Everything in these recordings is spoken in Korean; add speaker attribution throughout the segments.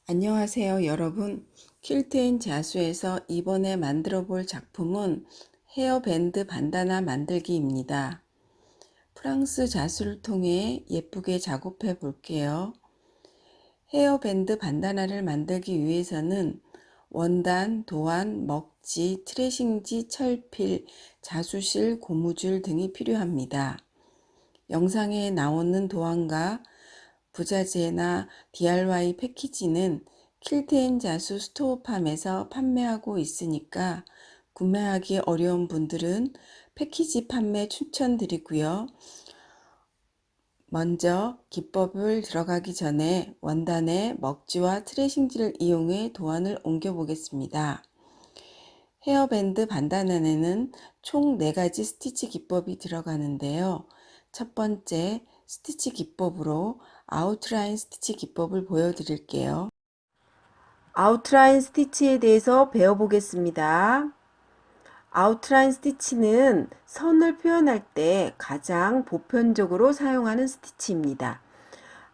Speaker 1: 안녕하세요, 여러분. 퀼트 앤 자수에서 이번에 만들어 볼 작품은 헤어밴드 반다나 만들기입니다. 프랑스 자수를 통해 예쁘게 작업해 볼게요. 헤어밴드 반다나를 만들기 위해서는 원단, 도안, 먹지, 트레싱지, 철필, 자수실, 고무줄 등이 필요합니다. 영상에 나오는 도안과 부자재나 DIY 패키지는 퀼트앤자수 스토어팜에서 판매하고 있으니까 구매하기 어려운 분들은 패키지 판매 추천드리고요. 먼저 기법을 들어가기 전에 원단에 먹지와 트레싱지를 이용해 도안을 옮겨 보겠습니다. 헤어밴드 반다나에는 총 4가지 스티치 기법이 들어가는데요. 첫 번째 스티치 기법으로 아웃라인 스티치 기법을 보여드릴게요. 아웃라인 스티치에 대해서 배워보겠습니다. 아웃라인 스티치는 선을 표현할 때 가장 보편적으로 사용하는 스티치입니다.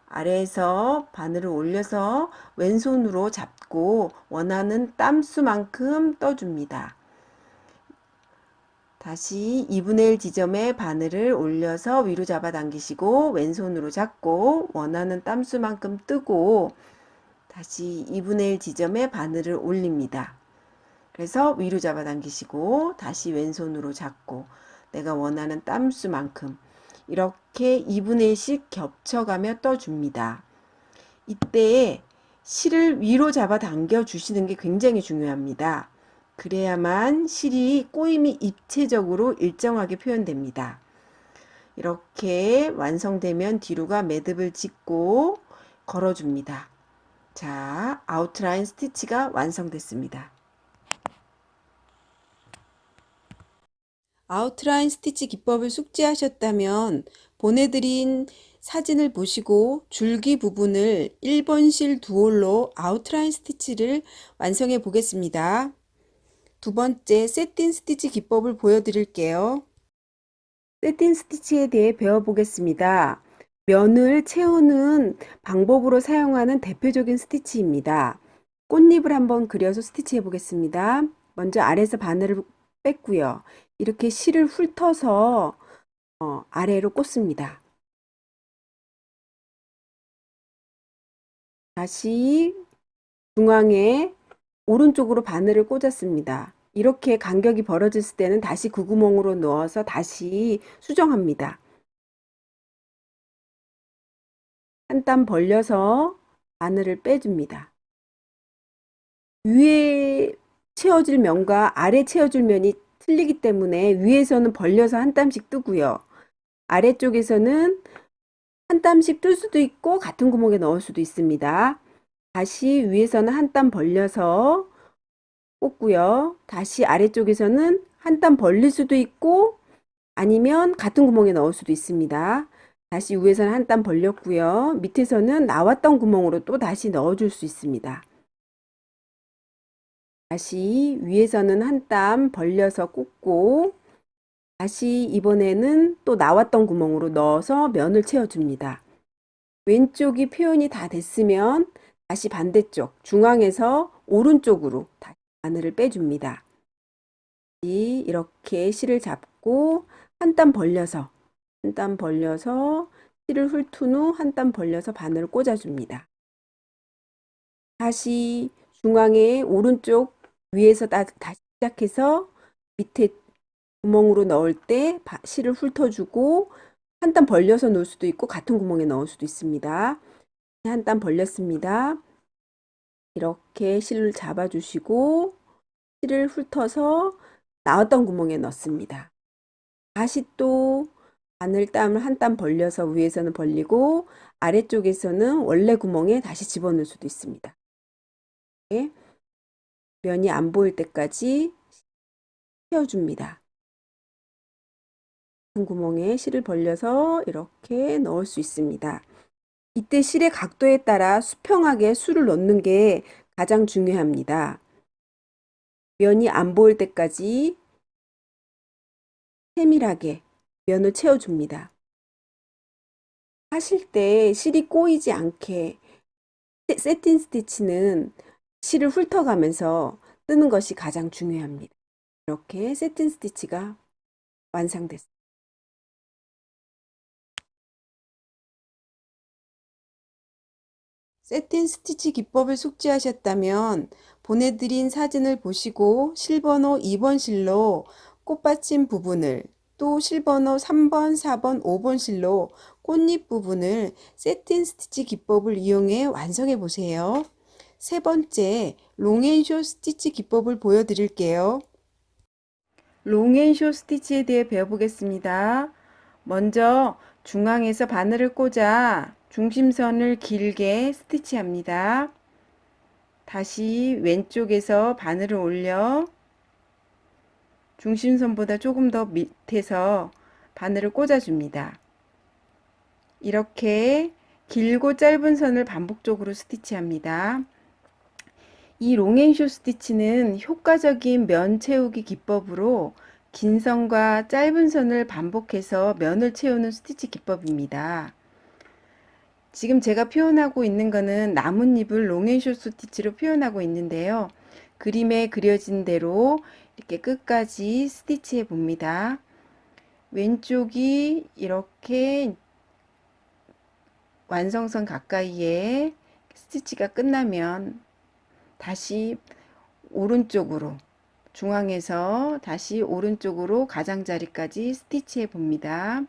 Speaker 1: 아래에서 바늘을 올려서 왼손으로 잡고 원하는 땀수만큼 떠줍니다. 다시 2분의 1 지점에 바늘을 올려서 위로 잡아당기시고 왼손으로 잡고 원하는 땀수만큼 뜨고 다시 2분의 1 지점에 바늘을 올립니다. 그래서 위로 잡아당기시고 다시 왼손으로 잡고 내가 원하는 땀수만큼 이렇게 2분의 1씩 겹쳐가며 떠줍니다. 이때 실을 위로 잡아당겨 주시는 게 굉장히 중요합니다. 그래야만 실이 꼬임이 입체적으로 일정하게 표현됩니다. 이렇게 완성되면 뒤로가 매듭을 짓고 걸어줍니다. 자, 아웃라인 스티치가 완성됐습니다. 아웃라인 스티치 기법을 숙지하셨다면 보내드린 사진을 보시고 줄기 부분을 1번 실 두올로 아웃라인 스티치를 완성해 보겠습니다. 두 번째 세틴 스티치 기법을 보여드릴게요. 세틴 스티치에 대해 배워보겠습니다. 면을 채우는 방법으로 사용하는 대표적인 스티치입니다. 꽃잎을 한번 그려서 스티치해 보겠습니다. 먼저 아래에서 바늘을 뺐고요. 이렇게 실을 훑어서 아래로 꽂습니다. 다시 중앙에 오른쪽으로 바늘을 꽂았습니다. 이렇게 간격이 벌어졌을 때는 다시 그 구멍으로 넣어서 다시 수정합니다. 한 땀 벌려서 바늘을 빼줍니다. 위에 채워질 면과 아래 채워질 면이 틀리기 때문에 위에서는 벌려서 한 땀씩 뜨고요. 아래쪽에서는 한 땀씩 뜰 수도 있고 같은 구멍에 넣을 수도 있습니다. 다시 위에서는 한 땀 벌려서 꽂고요. 다시 아래쪽에서는 한 땀 벌릴 수도 있고 아니면 같은 구멍에 넣을 수도 있습니다. 다시 위에서는 한 땀 벌렸고요. 밑에서는 나왔던 구멍으로 또 다시 넣어줄 수 있습니다. 다시 위에서는 한 땀 벌려서 꽂고 다시 이번에는 또 나왔던 구멍으로 넣어서 면을 채워줍니다. 왼쪽이 표현이 다 됐으면 다시 반대쪽 중앙에서 오른쪽으로 다시 바늘을 빼줍니다. 이렇게 실을 잡고 한 땀 벌려서 실을 훑은 후 한 땀 벌려서 바늘을 꽂아줍니다. 다시 중앙에 오른쪽 위에서 다시 시작해서 밑에 구멍으로 넣을 때 실을 훑어주고 한 땀 벌려서 놓을 수도 있고 같은 구멍에 넣을 수도 있습니다. 한 땀 벌렸습니다. 이렇게 실을 잡아주시고 실을 훑어서 나왔던 구멍에 넣습니다. 다시 또 바늘땀을 한 땀 벌려서 위에서는 벌리고 아래쪽에서는 원래 구멍에 다시 집어넣을 수도 있습니다. 면이 안 보일 때까지 채워줍니다. 구멍에 실을 벌려서 이렇게 넣을 수 있습니다. 이때 실의 각도에 따라 수평하게 술을 넣는 게 가장 중요합니다. 면이 안 보일 때까지 세밀하게 면을 채워줍니다. 하실 때 실이 꼬이지 않게 세틴 스티치는 실을 훑어가면서 뜨는 것이 가장 중요합니다. 이렇게 세틴 스티치가 완성됐습니다. 세틴 스티치 기법을 숙지하셨다면 보내드린 사진을 보시고 실번호 2번 실로 꽃받침 부분을, 또 실번호 3번, 4번, 5번 실로 꽃잎 부분을 세틴 스티치 기법을 이용해 완성해 보세요. 세 번째, 롱앤쇼 스티치 기법을 보여드릴게요. 롱앤쇼 스티치에 대해 배워보겠습니다. 먼저 중앙에서 바늘을 꽂아 중심선을 길게 스티치합니다. 다시 왼쪽에서 바늘을 올려 중심선보다 조금 더 밑에서 바늘을 꽂아줍니다. 이렇게 길고 짧은 선을 반복적으로 스티치합니다. 이 롱앤쇼 스티치는 효과적인 면 채우기 기법으로 긴 선과 짧은 선을 반복해서 면을 채우는 스티치 기법입니다. 지금 제가 표현하고 있는 거는 나뭇잎을 롱앤쇼 스티치로 표현하고 있는데요. 그림에 그려진 대로 이렇게 끝까지 스티치해 봅니다. 왼쪽이 이렇게 완성선 가까이에 스티치가 끝나면 다시 오른쪽으로, 중앙에서 다시 오른쪽으로 가장자리까지 스티치해 봅니다.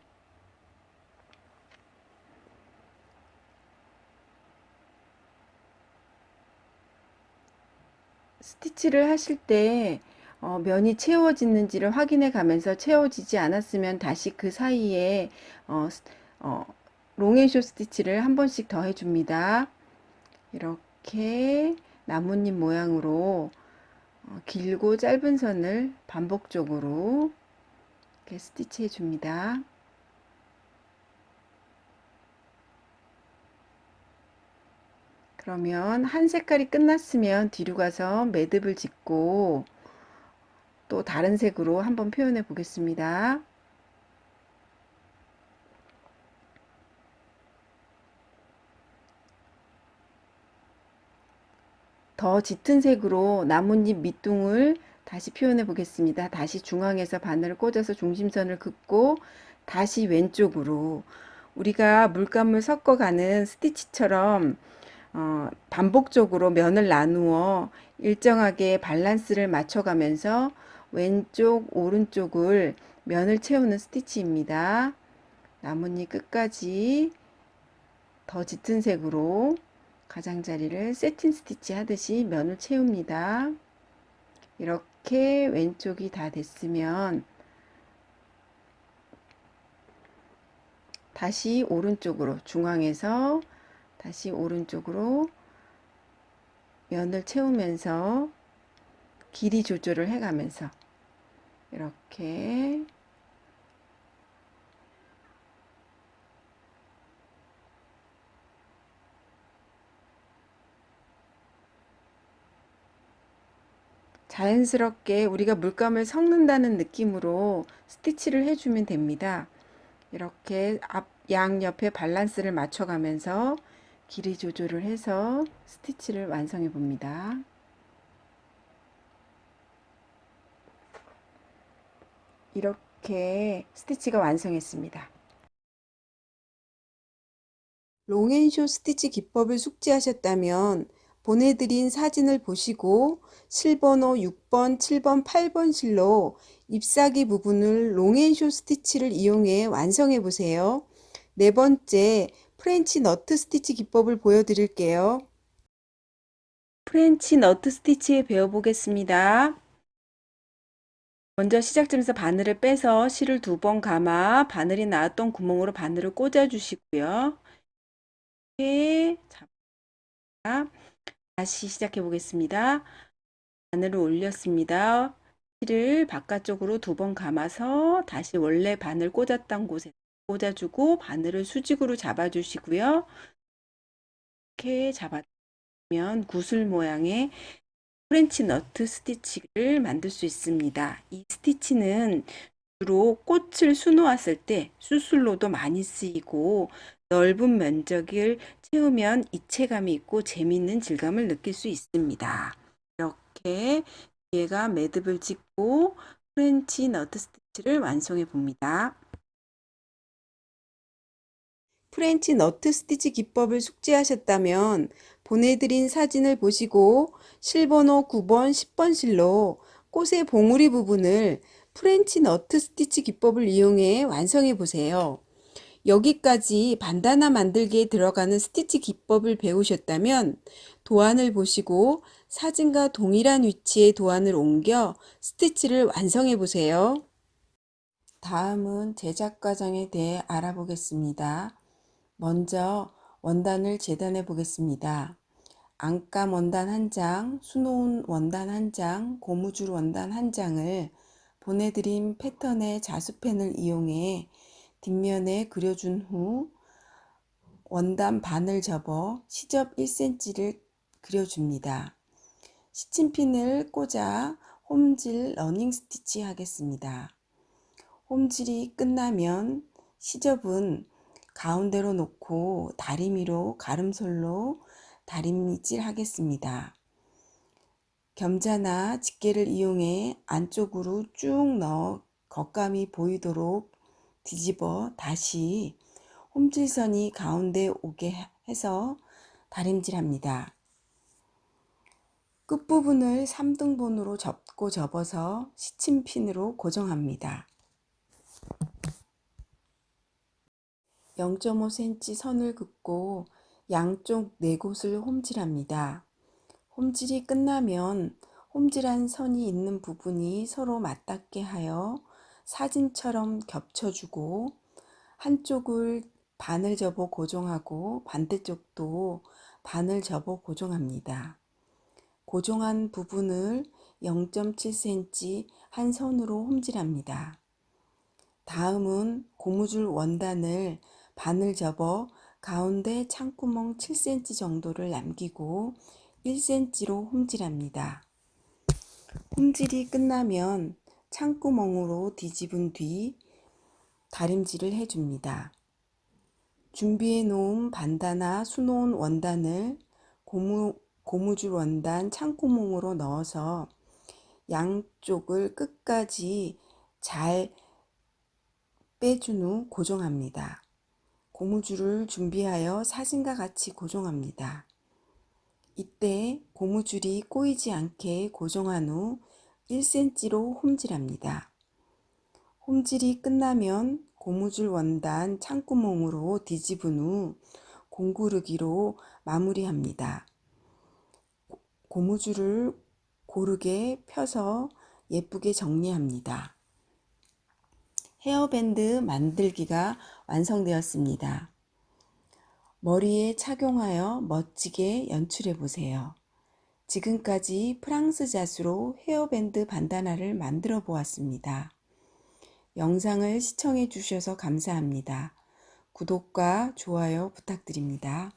Speaker 1: 스티치를 하실 때 면이 채워지는지를 확인해 가면서 채워지지 않았으면 다시 그 사이에 어, 어, 롱앤쇼 스티치를 한 번씩 더 해줍니다. 이렇게 나뭇잎 모양으로 길고 짧은 선을 반복적으로 이렇게 스티치 해줍니다. 그러면 한 색깔이 끝났으면 뒤로 가서 매듭을 짓고 또 다른 색으로 한번 표현해 보겠습니다. 더 짙은 색으로 나뭇잎 밑둥을 다시 표현해 보겠습니다. 다시 중앙에서 바늘을 꽂아서 중심선을 긋고 다시 왼쪽으로, 우리가 물감을 섞어가는 스티치처럼 반복적으로 면을 나누어 일정하게 밸런스를 맞춰가면서 왼쪽 오른쪽을 면을 채우는 스티치입니다. 나뭇잎 끝까지 더 짙은 색으로 가장자리를 세틴 스티치 하듯이 면을 채웁니다. 이렇게 왼쪽이 다 됐으면 다시 오른쪽으로, 중앙에서 다시 오른쪽으로 면을 채우면서 길이 조절을 해가면서 이렇게 자연스럽게 우리가 물감을 섞는다는 느낌으로 스티치를 해주면 됩니다. 이렇게 양옆에 밸런스를 맞춰가면서 길이 조절을 해서 스티치를 완성해 봅니다. 이렇게 스티치가 완성했습니다. 롱앤쇼 스티치 기법을 숙지하셨다면 보내드린 사진을 보시고 실번호 6번, 7번, 8번 실로 잎사귀 부분을 롱앤쇼 스티치를 이용해 완성해 보세요. 네 번째, 프렌치 너트 스티치 기법을 보여드릴게요. 프렌치 너트 스티치 배워보겠습니다. 먼저 시작점에서 바늘을 빼서 실을 2번 감아 바늘이 나왔던 구멍으로 바늘을 꽂아 주시고요. 이렇게 잡아 다시 시작해 보겠습니다. 바늘을 올렸습니다. 실을 바깥쪽으로 2번 감아서 다시 원래 바늘 꽂았던 곳에 꽂아주고 바늘을 수직으로 잡아주시고요. 이렇게 잡아주면 구슬 모양의 프렌치 너트 스티치를 만들 수 있습니다. 이 스티치는 주로 꽃을 수놓았을 때 수술로도 많이 쓰이고 넓은 면적을 채우면 입체감이 있고 재미있는 질감을 느낄 수 있습니다. 이렇게 뒤에가 매듭을 짓고 프렌치 너트 스티치를 완성해 봅니다. 프렌치 너트 스티치 기법을 숙지하셨다면 보내드린 사진을 보시고 실번호 9번, 10번 실로 꽃의 봉우리 부분을 프렌치 너트 스티치 기법을 이용해 완성해 보세요. 여기까지 반다나 만들기에 들어가는 스티치 기법을 배우셨다면 도안을 보시고 사진과 동일한 위치에 도안을 옮겨 스티치를 완성해 보세요. 다음은 제작 과정에 대해 알아보겠습니다. 먼저 원단을 재단해 보겠습니다. 안감 원단 1장, 수놓은 원단 1장, 고무줄 원단 1장을 보내드린 패턴의 자수펜을 이용해 뒷면에 그려준 후 원단 반을 접어 시접 1cm를 그려줍니다. 시침핀을 꽂아 홈질 러닝 스티치 하겠습니다. 홈질이 끝나면 시접은 가운데로 놓고 다리미로 가름솔로 다림질 하겠습니다. 겸자나 집게를 이용해 안쪽으로 쭉 넣어 겉감이 보이도록 뒤집어 다시 홈질선이 가운데 오게 해서 다림질합니다. 끝부분을 3등분으로 접고 접어서 시침핀으로 고정합니다. 0.5cm 선을 긋고 양쪽 4곳을 홈질합니다. 홈질이 끝나면 홈질한 선이 있는 부분이 서로 맞닿게 하여 사진처럼 겹쳐주고 한쪽을 반을 접어 고정하고 반대쪽도 반을 접어 고정합니다. 고정한 부분을 0.7cm 한 선으로 홈질합니다. 다음은 고무줄 원단을 반을 접어 가운데 창구멍 7cm 정도를 남기고 1cm로 홈질합니다. 홈질이 끝나면 창구멍으로 뒤집은 뒤 다림질을 해줍니다. 준비해 놓은 반다나 수놓은 원단을 고무줄 원단 창구멍으로 넣어서 양쪽을 끝까지 잘 빼준 후 고정합니다. 고무줄을 준비하여 사진과 같이 고정합니다. 이때 고무줄이 꼬이지 않게 고정한 후 1cm로 홈질합니다. 홈질이 끝나면 고무줄 원단 창구멍으로 뒤집은 후 공구르기로 마무리합니다. 고무줄을 고르게 펴서 예쁘게 정리합니다. 헤어밴드 만들기가 완성되었습니다. 머리에 착용하여 멋지게 연출해 보세요. 지금까지 프랑스 자수로 헤어밴드 반다나를 만들어 보았습니다. 영상을 시청해 주셔서 감사합니다. 구독과 좋아요 부탁드립니다.